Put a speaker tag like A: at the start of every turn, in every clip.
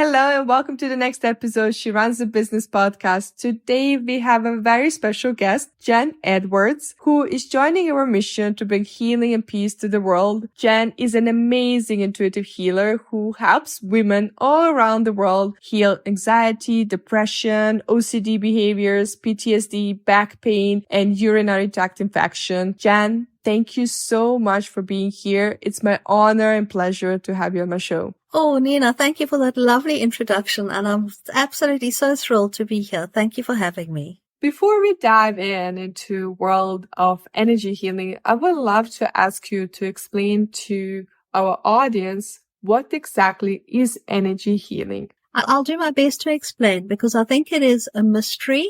A: Hello and welcome to the next episode. She runs the business podcast. Today we have a very special guest, Jen Edwards, who is joining our mission to bring healing and peace to the world. Jen is an amazing intuitive healer who helps women all around the world heal anxiety, depression, OCD behaviors, PTSD, back pain, and urinary tract infection. Jen, thank you so much for being here. It's my honor and pleasure to have you on my show.
B: Oh, Nina, thank you for that lovely introduction. And I'm absolutely so thrilled to be here. Thank you for having me.
A: Before we dive into world of energy healing, I would love to ask you to explain to our audience what exactly is energy healing.
B: I'll do my best to explain because I think it is a mystery.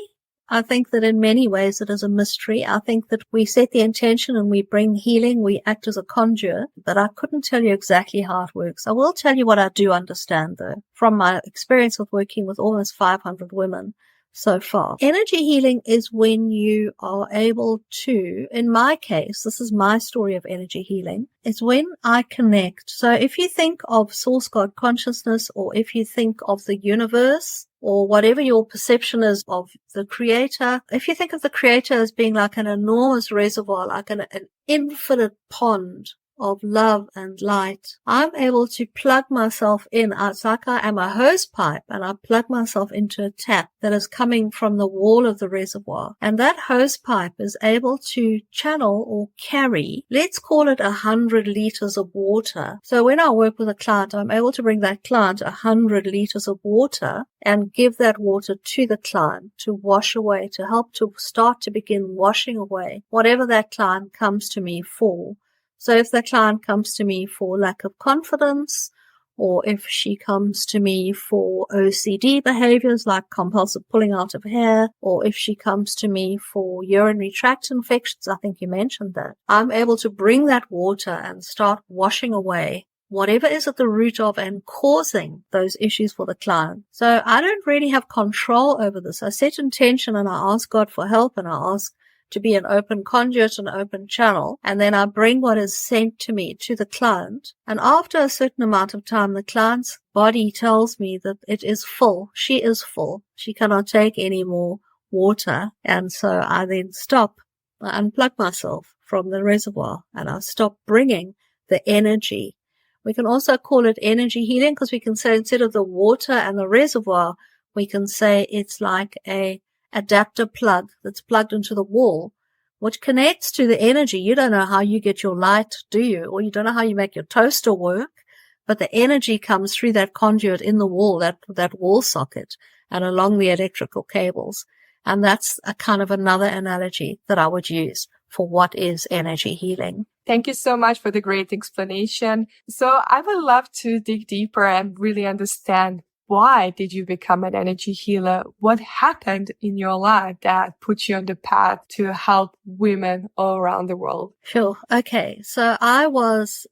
B: I think that in many ways it is a mystery. I think that we set the intention and we bring healing. We act as a conduit, but I couldn't tell you exactly how it works. I will tell you what I do understand though, from my experience with working with almost 500 women so far. Energy healing is when you are able to, in my case, this is my story of energy healing, it's when I connect. So if you think of source God consciousness, or if you think of the universe, or whatever your perception is of the creator, if you think of the creator as being like an enormous reservoir, like an infinite pond of love and light, I'm able to plug myself in. It's like I am a hose pipe and I plug myself into a tap that is coming from the wall of the reservoir. And that hose pipe is able to channel or carry, let's call it 100 liters of water. So when I work with a client, I'm able to bring that client 100 liters of water and give that water to the client to wash away, to help to start to begin washing away whatever that client comes to me for. So if the client comes to me for lack of confidence, or if she comes to me for OCD behaviors like compulsive pulling out of hair, or if she comes to me for urinary tract infections, I think you mentioned that, I'm able to bring that water and start washing away whatever is at the root of and causing those issues for the client. So I don't really have control over this. I set intention and I ask God for help and I ask to be an open conduit, an open channel, and then I bring what is sent to me to the client. And after a certain amount of time, the client's body tells me that it is full. She is full. She cannot take any more water. And so I then stop. I unplug myself from the reservoir and I stop bringing the energy. We can also call it energy healing because we can say instead of the water and the reservoir, we can say it's like a adapter plug that's plugged into the wall, which connects to the energy. You don't know how you get your light, do you? Or you don't know how you make your toaster work, but the energy comes through that conduit in the wall, that wall socket, and along the electrical cables. And that's a kind of another analogy that I would use for what is energy healing.
A: Thank you so much for the great explanation. So I would love to dig deeper and really understand, why did you become an energy healer? What happened in your life that put you on the path to help women all around the world?
B: Sure. Okay. So I was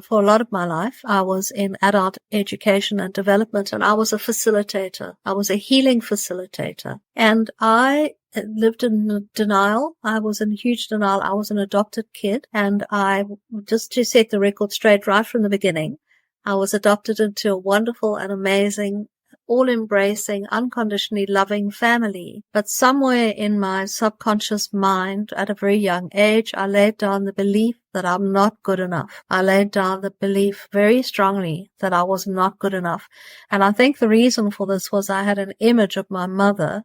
B: for a lot of my life, I was in adult education and development, and I was a facilitator. I was a healing facilitator, and I lived in denial. I was in huge denial. I was an adopted kid, and just to set the record straight right from the beginning, I was adopted into a wonderful and amazing, all-embracing, unconditionally loving family. But somewhere in my subconscious mind, at a very young age, I laid down the belief that I'm not good enough. I laid down the belief very strongly that I was not good enough. And I think the reason for this was I had an image of my mother,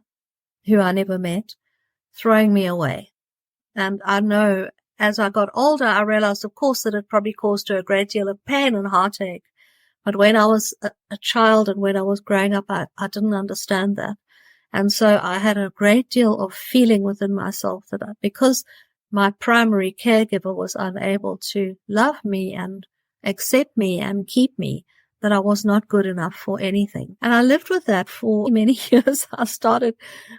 B: who I never met, throwing me away. And I know as I got older, I realized, of course, that it probably caused her a great deal of pain and heartache. But when I was a child and when I was growing up, I didn't understand that. And so I had a great deal of feeling within myself that because my primary caregiver was unable to love me and accept me and keep me, that I was not good enough for anything. And I lived with that for many years. I started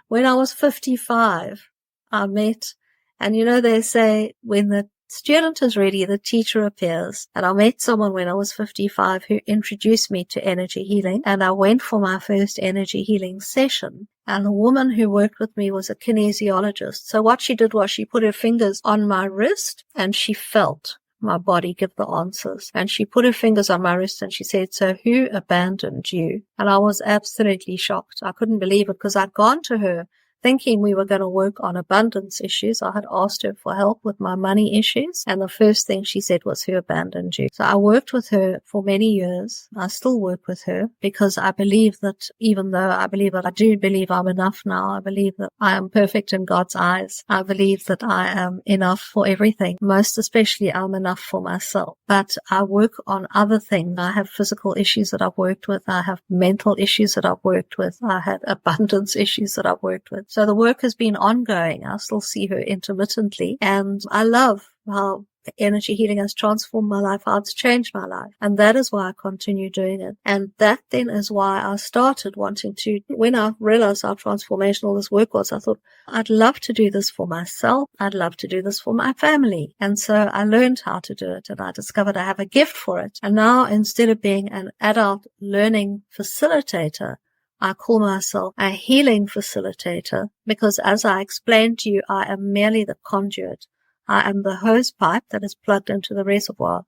B: when I was 55. I met, and they say when the student is ready, the teacher appears. And I met someone when I was 55 who introduced me to energy healing. And I went for my first energy healing session. And the woman who worked with me was a kinesiologist. So what she did was she put her fingers on my wrist and she felt my body give the answers. And she put her fingers on my wrist and she said, so who abandoned you? And I was absolutely shocked. I couldn't believe it because I'd gone to her thinking we were going to work on abundance issues. I had asked her for help with my money issues, and the first thing she said was, who abandoned you? So I worked with her for many years. I still work with her because I believe that even though I do believe I'm enough now, I believe that I am perfect in God's eyes. I believe that I am enough for everything. Most especially, I'm enough for myself. But I work on other things. I have physical issues that I've worked with. I have mental issues that I've worked with. I had abundance issues that I've worked with. So the work has been ongoing. I still see her intermittently, and I love how energy healing has transformed my life, how it's changed my life. And that is why I continue doing it. And that then is why I started wanting to, when I realized how transformational this work was, I thought, I'd love to do this for myself. I'd love to do this for my family. And so I learned how to do it, and I discovered I have a gift for it. And now, instead of being an adult learning facilitator, I call myself a healing facilitator because, as I explained to you, I am merely the conduit. I am the hose pipe that is plugged into the reservoir.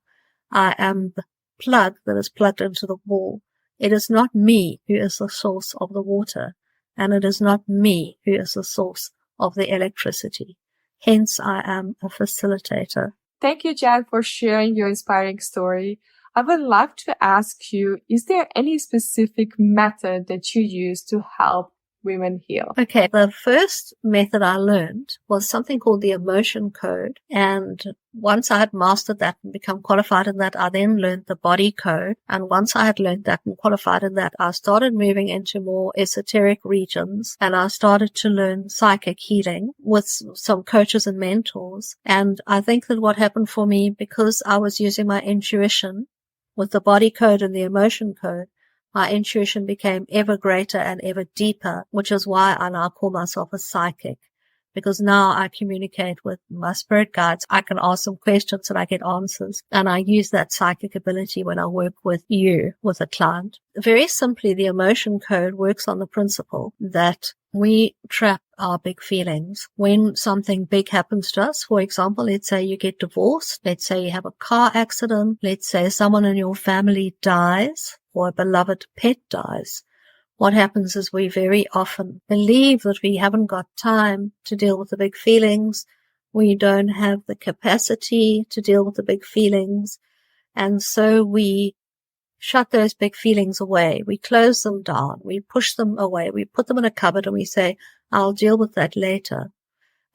B: I am the plug that is plugged into the wall. It is not me who is the source of the water, and it is not me who is the source of the electricity. Hence, I am a facilitator.
A: Thank you, Jen, for sharing your inspiring story. I would love to ask you, is there any specific method that you use to help women heal?
B: Okay, the first method I learned was something called the emotion code. And once I had mastered that and become qualified in that, I then learned the body code. And once I had learned that and qualified in that, I started moving into more esoteric regions, and I started to learn psychic healing with some coaches and mentors. And I think that what happened for me, because I was using my intuition with the body code and the emotion code, my intuition became ever greater and ever deeper, which is why I now call myself a psychic, because now I communicate with my spirit guides. I can ask them questions and I get answers. And I use that psychic ability when I work with you, with a client. Very simply, the emotion code works on the principle that we trap our big feelings. When something big happens to us, for example, let's say you get divorced, let's say you have a car accident, let's say someone in your family dies, or a beloved pet dies. What happens is we very often believe that we haven't got time to deal with the big feelings. We don't have the capacity to deal with the big feelings. And so we shut those big feelings away. We close them down. We push them away. We put them in a cupboard and we say, I'll deal with that later.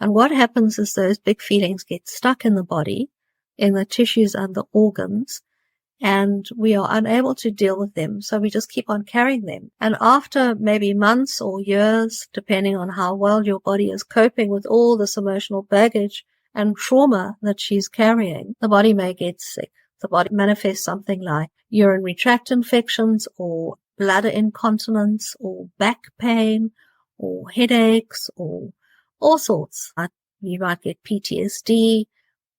B: And what happens is those big feelings get stuck in the body, in the tissues and the organs, and we are unable to deal with them. So we just keep on carrying them. And after maybe months or years, depending on how well your body is coping with all this emotional baggage and trauma that she's carrying, the body may get sick. The body manifests something like urinary tract infections or bladder incontinence or back pain or headaches or all sorts. You might get PTSD.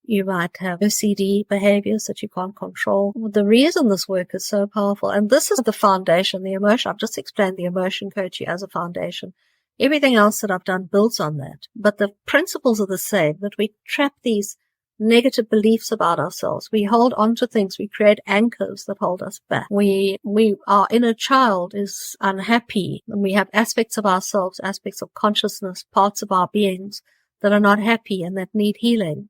B: You might have OCD behaviors that you can't control. The reason this work is so powerful, and this is the foundation, the emotion. I've just explained the emotion code to you as a foundation. Everything else that I've done builds on that. But the principles are the same, that we trap these negative beliefs about ourselves. We hold on to things. We create anchors that hold us back. Our inner child is unhappy, and we have aspects of ourselves, aspects of consciousness, parts of our beings that are not happy and that need healing.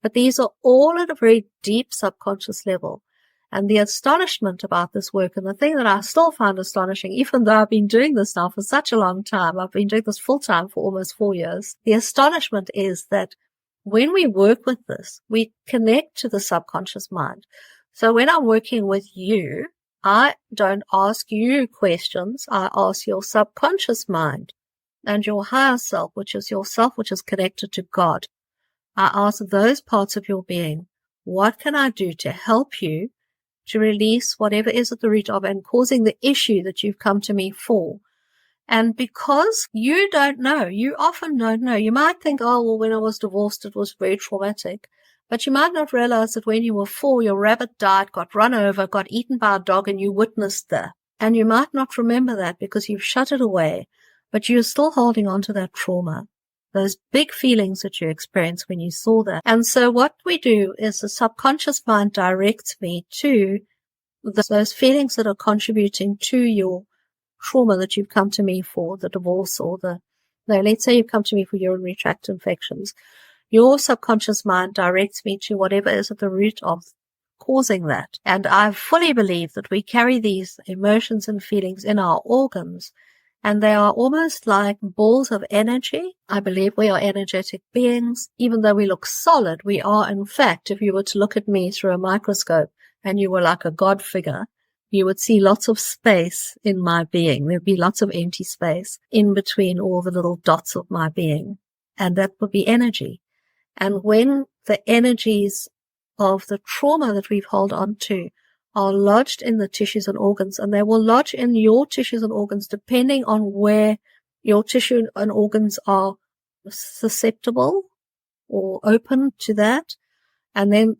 B: But these are all at a very deep subconscious level. And the astonishment about this work, and the thing that I still find astonishing, even though I've been doing this now for such a long time, I've been doing this full time for almost 4 years, the astonishment is that when we work with this, we connect to the subconscious mind. So when I'm working with you, I don't ask you questions. I ask your subconscious mind and your higher self, which is yourself, which is connected to God. I ask those parts of your being, what can I do to help you to release whatever is at the root of and causing the issue that you've come to me for? And because you don't know, you often don't know. You might think, oh, well, when I was divorced, it was very traumatic. But you might not realize that when you were 4, your rabbit died, got run over, got eaten by a dog, and you witnessed that. And you might not remember that because you've shut it away, but you're still holding on to that trauma. those big feelings that you experienced when you saw that. And so what we do is the subconscious mind directs me to those feelings that are contributing to your trauma that you've come to me for, the divorce or let's say you've come to me for urinary tract infections. Your subconscious mind directs me to whatever is at the root of causing that. And I fully believe that we carry these emotions and feelings in our organs, and they are almost like balls of energy. I believe we are energetic beings. Even though we look solid, we are, in fact, if you were to look at me through a microscope and you were like a God figure, you would see lots of space in my being. There'd be lots of empty space in between all the little dots of my being, and that would be energy. And when the energies of the trauma that we've held on to are lodged in the tissues and organs, and they will lodge in your tissues and organs depending on where your tissue and organs are susceptible or open to that, and then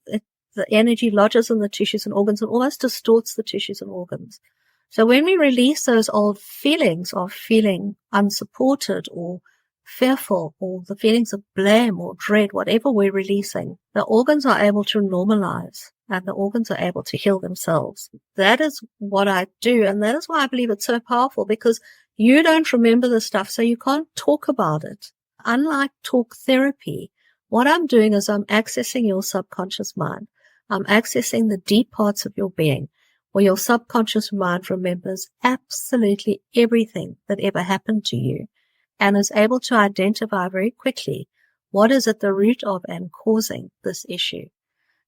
B: the energy lodges in the tissues and organs and almost distorts the tissues and organs. So when we release those old feelings of feeling unsupported or fearful, or the feelings of blame or dread, whatever we're releasing, the organs are able to normalize and the organs are able to heal themselves. That is what I do, and that is why I believe it's so powerful, because you don't remember the stuff, so you can't talk about it. Unlike talk therapy, what I'm doing is I'm accessing your subconscious mind. I'm accessing the deep parts of your being, where your subconscious mind remembers absolutely everything that ever happened to you, and is able to identify very quickly what is at the root of and causing this issue.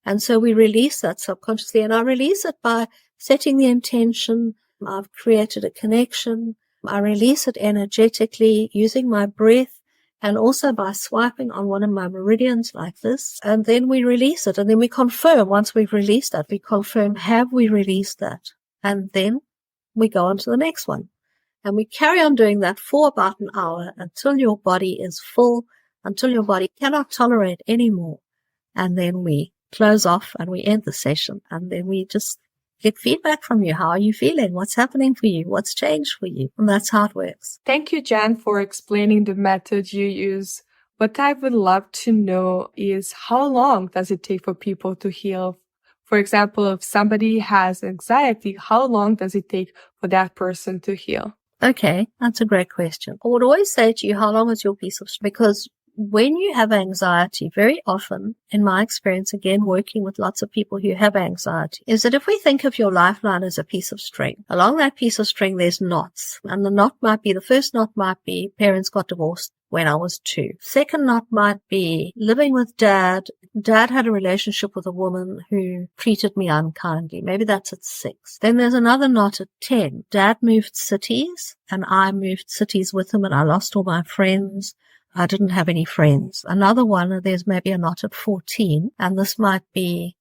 B: And so we release that subconsciously, and I release it by setting the intention. I've created a connection. I release it energetically using my breath, and also by swiping on one of my meridians like this. And then we release it, and then we confirm. Once we've released that, we confirm, have we released that? And then we go on to the next one. And we carry on doing that for about an hour until your body is full, until your body cannot tolerate anymore. And then we close off and we end the session. And then we just get feedback from you. How are you feeling? What's happening for you? What's changed for you? And that's how it works.
A: Thank you, Jen, for explaining the method you use. What I would love to know is, how long does it take for people to heal? For example, if somebody has anxiety, how long does it take for that person to heal?
B: Okay, that's a great question. I would always say to you, how long is your piece of string? Because when you have anxiety, very often, in my experience, again, working with lots of people who have anxiety, is that if we think of your lifeline as a piece of string, along that piece of string, there's knots. And the first knot might be parents got divorced when I was 2. Second knot might be living with dad. Dad had a relationship with a woman who treated me unkindly. Maybe that's at 6. Then there's another knot at 10. Dad moved cities and I moved cities with him, and I lost all my friends. I didn't have any friends. Another one, there's maybe a knot at 14, and this might be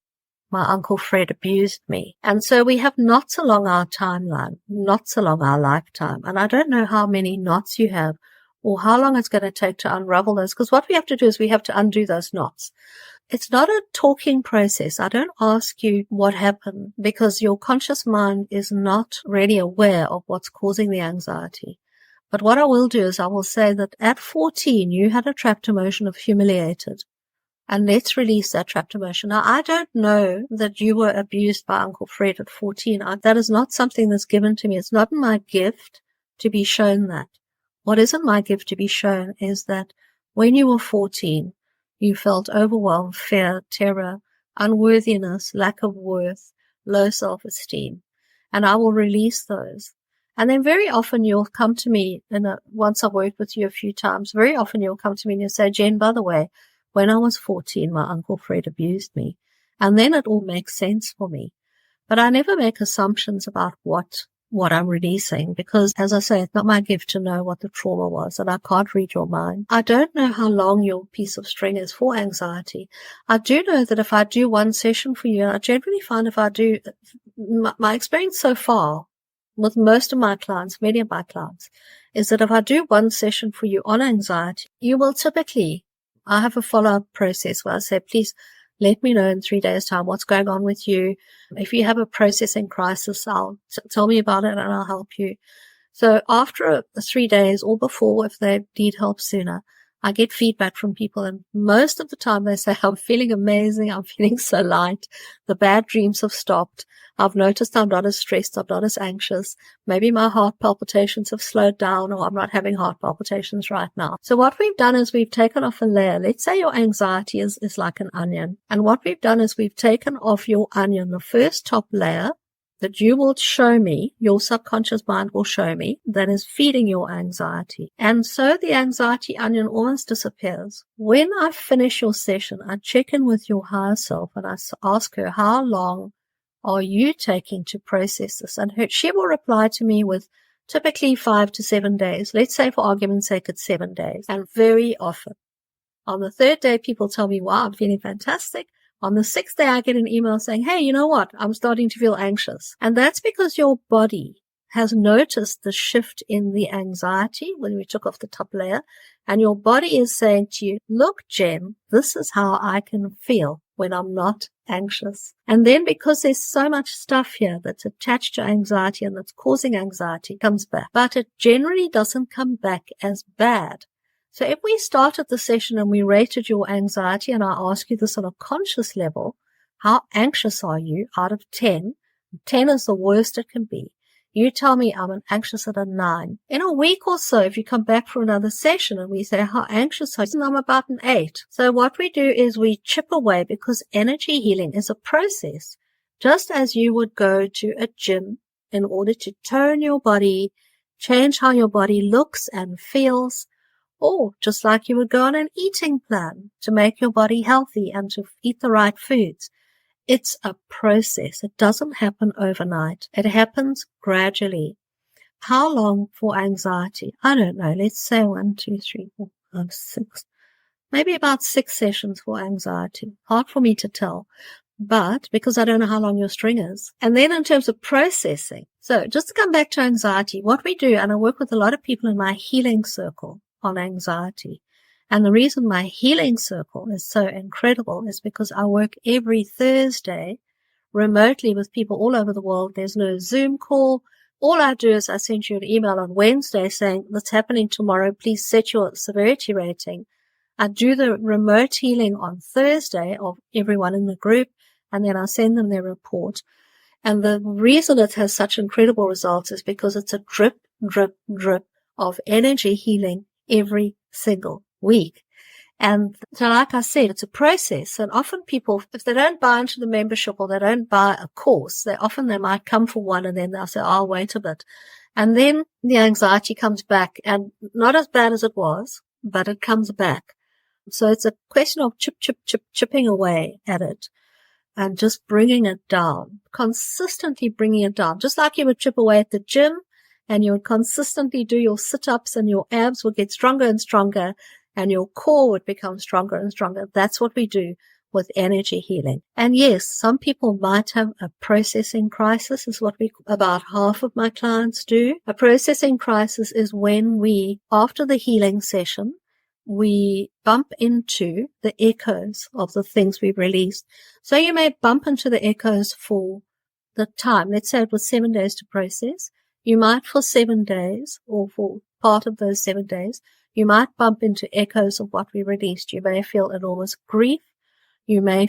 B: my Uncle Fred abused me. And so we have knots along our timeline, knots along our lifetime. And I don't know how many knots you have or how long it's going to take to unravel those, because what we have to do is we have to undo those knots. It's not a talking process. I don't ask you what happened, because your conscious mind is not really aware of what's causing the anxiety. But what I will do is I will say that at 14, you had a trapped emotion of humiliated. And let's release that trapped emotion. Now, I don't know that you were abused by Uncle Fred at 14. That is not something that's given to me. It's not my gift to be shown that. What isn't my gift to be shown is that when you were 14, you felt overwhelmed, fear, terror, unworthiness, lack of worth, low self-esteem. And I will release those. And then very often you'll come to me, once I've worked with you a few times, very often you'll come to me and you'll say, Jen, by the way, when I was 14, my Uncle Fred abused me. And then it all makes sense for me. But I never make assumptions about what I'm releasing, because, as I say, it's not my gift to know what the trauma was, and I can't read your mind. I don't know how long your piece of string is for anxiety. I do know that if I do one session for you, I generally find if I do, my experience so far with most of my clients, many of my clients, is that if I do one session for you on anxiety, you will typically, I have a follow-up process where I say, please let me know in 3 days' time what's going on with you. If you have a processing crisis, tell me about it and I'll help you. So after 3 days or before, if they need help sooner, I get feedback from people, and most of the time they say, I'm feeling amazing. I'm feeling so light. The bad dreams have stopped. I've noticed I'm not as stressed. I'm not as anxious. Maybe my heart palpitations have slowed down, or I'm not having heart palpitations right now. So what we've done is we've taken off a layer. Let's say your anxiety is like an onion. And what we've done is we've taken off your onion, the first top layer that you will show me, your subconscious mind will show me, that is feeding your anxiety. And so the anxiety onion almost disappears. When I finish your session, I check in with your higher self and I ask her, how long are you taking to process this? And she will reply to me with typically 5 to 7 days. Let's say for argument's sake, it's 7 days. And very often, on the third day, people tell me, wow, I'm feeling fantastic. On the 6th day, I get an email saying, hey, you know what? I'm starting to feel anxious. And that's because your body has noticed the shift in the anxiety when we took off the top layer. And your body is saying to you, look, Jen, this is how I can feel when I'm not anxious. And then because there's so much stuff here that's attached to anxiety and that's causing anxiety, it comes back. But it generally doesn't come back as bad. So if we started the session and we rated your anxiety, and I ask you this on a conscious level, how anxious are you out of 10? 10 is the worst it can be. You tell me I'm anxious at a 9. In a week or so, if you come back for another session and we say, how anxious are you? I'm about an 8. So what we do is we chip away, because energy healing is a process. Just as you would go to a gym in order to tone your body, change how your body looks and feels, or just like you would go on an eating plan to make your body healthy and to eat the right foods. It's a process. It doesn't happen overnight. It happens gradually. How long for anxiety? I don't know. Let's say 1, 2, 3, 4, 5, 6. Maybe about 6 sessions for anxiety. Hard for me to tell. But because I don't know how long your string is. And then in terms of processing. So just to come back to anxiety, what we do, and I work with a lot of people in my healing circle on anxiety. And the reason my healing circle is so incredible is because I work every Thursday remotely with people all over the world. There's no Zoom call. All I do is I send you an email on Wednesday saying, what's happening tomorrow? Please set your severity rating. I do the remote healing on Thursday of everyone in the group, and then I send them their report. And the reason it has such incredible results is because it's a drip, drip, drip of energy healing every single week. And so like I said, it's a process. And often people, if they don't buy into the membership or they don't buy a course, they might come for one and then they'll say, I'll wait a bit. And then the anxiety comes back, and not as bad as it was, but it comes back. So it's a question of chipping away at it and just bringing it down, consistently bringing it down, just like you would chip away at the gym. And you would consistently do your sit-ups and your abs would get stronger and stronger and your core would become stronger and stronger. That's what we do with energy healing. And yes, some people might have a processing crisis, is what about half of my clients do. A processing crisis is when we, after the healing session, we bump into the echoes of the things we've released. So you may bump into the echoes for the time. Let's say it was 7 days to process. You might for 7 days, or for part of those 7 days, you might bump into echoes of what we released. You may feel enormous grief. You may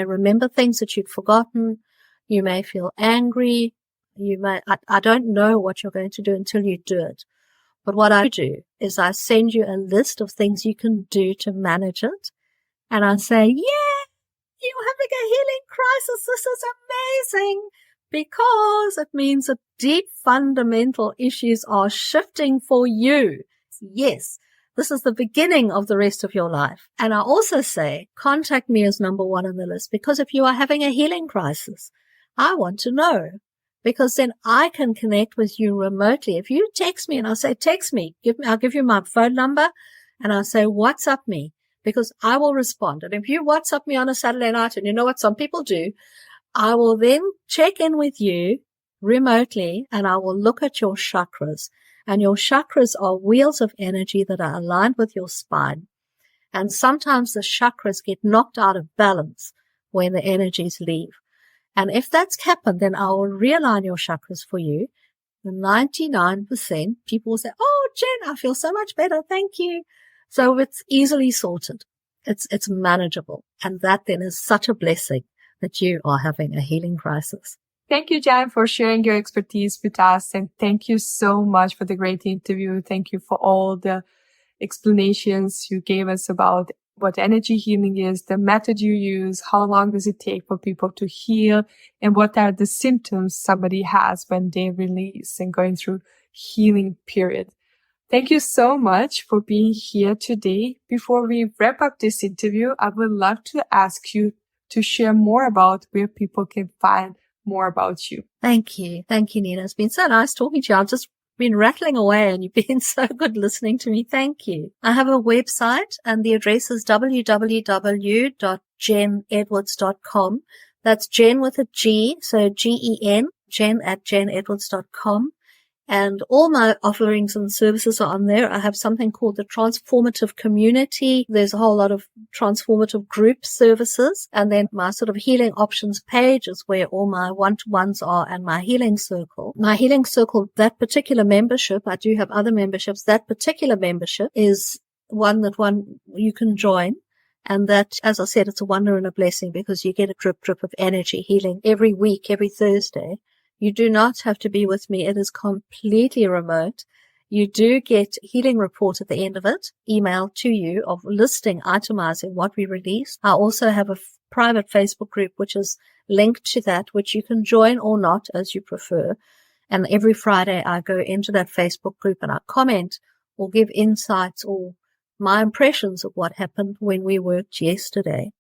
B: remember things that you'd forgotten. You may feel angry. I don't know what you're going to do until you do it. But what I do is I send you a list of things you can do to manage it. And I say, yeah, you're having a healing crisis. This is amazing. Because it means that deep fundamental issues are shifting for you. Yes, this is the beginning of the rest of your life. And I also say, contact me as number 1 on the list, because if you are having a healing crisis, I want to know, because then I can connect with you remotely. If you text me and I say, text me, I'll give you my phone number and I'll say, WhatsApp me, because I will respond. And if you WhatsApp me on a Saturday night, and you know what some people do, I will then check in with you remotely and I will look at your chakras. And your chakras are wheels of energy that are aligned with your spine. And sometimes the chakras get knocked out of balance when the energies leave. And if that's happened, then I will realign your chakras for you. 99% people will say, oh, Jen, I feel so much better. Thank you. So it's easily sorted. It's manageable. And that then is such a blessing that you are having a healing crisis.
A: Thank you, Jen, for sharing your expertise with us. And thank you so much for the great interview. Thank you for all the explanations you gave us about what energy healing is, the method you use, how long does it take for people to heal, and what are the symptoms somebody has when they release and going through healing period. Thank you so much for being here today. Before we wrap up this interview, I would love to ask you to share more about where people can find more about you.
B: Thank you. Thank you, Nina. It's been so nice talking to you. I've just been rattling away and you've been so good listening to me. Thank you. I have a website and the address is www.jenedwards.com. That's Jen with a G, so Gen, Jen@jenedwards.com. And all my offerings and services are on there. I have something called the Transformative Community. There's a whole lot of transformative group services. And then my sort of healing options page is where all my one-to-ones are, and my healing circle. My healing circle, that particular membership, I do have other memberships. That particular membership is one you can join. And that, as I said, it's a wonder and a blessing because you get a drip of energy healing every week, every Thursday. You do not have to be with me. It is completely remote. You do get healing report at the end of it, emailed to you, of listing, itemizing what we release. I also have a private Facebook group, which is linked to that, which you can join or not as you prefer. And every Friday I go into that Facebook group and I comment or give insights or my impressions of what happened when we worked yesterday.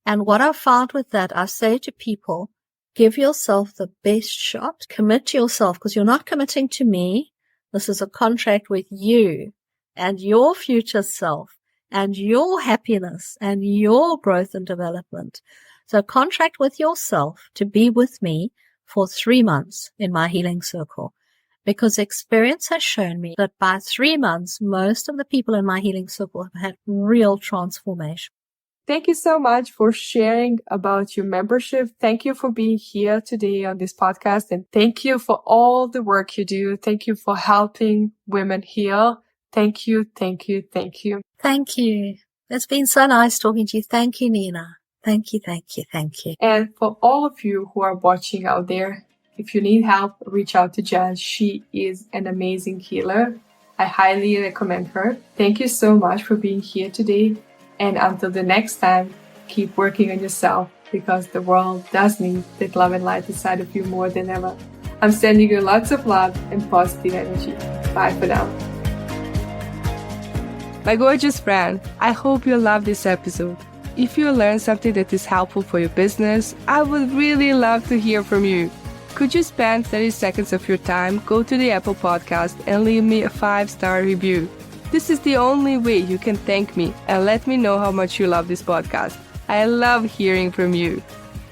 B: And what I found with that, I say to people, give yourself the best shot. Commit to yourself because you're not committing to me. This is a contract with you and your future self and your happiness and your growth and development. So contract with yourself to be with me for 3 months in my healing circle, because experience has shown me that by 3 months, most of the people in my healing circle have had real transformation.
A: Thank you so much for sharing about your membership. Thank you for being here today on this podcast. And thank you for all the work you do. Thank you for helping women heal. Thank you, thank you, thank you.
B: Thank you. It's been so nice talking to you. Thank you, Nina. Thank you, thank you, thank you.
A: And for all of you who are watching out there, if you need help, reach out to Jen. She is an amazing healer. I highly recommend her. Thank you so much for being here today. And until the next time, keep working on yourself because the world does need that love and light inside of you more than ever. I'm sending you lots of love and positive energy. Bye for now. My gorgeous friend, I hope you love this episode. If you learned something that is helpful for your business, I would really love to hear from you. Could you spend 30 seconds of your time, go to the Apple Podcast and leave me a 5-star review? This is the only way you can thank me and let me know how much you love this podcast. I love hearing from you.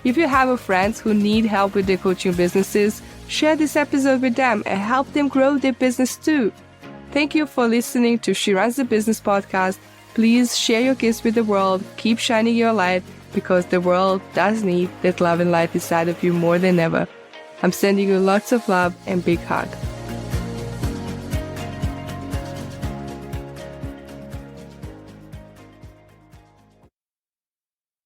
A: If you have friends who need help with their coaching businesses, share this episode with them and help them grow their business too. Thank you for listening to She Runs the Business podcast. Please share your gifts with the world. Keep shining your light because the world does need that love and light inside of you more than ever. I'm sending you lots of love and big hug.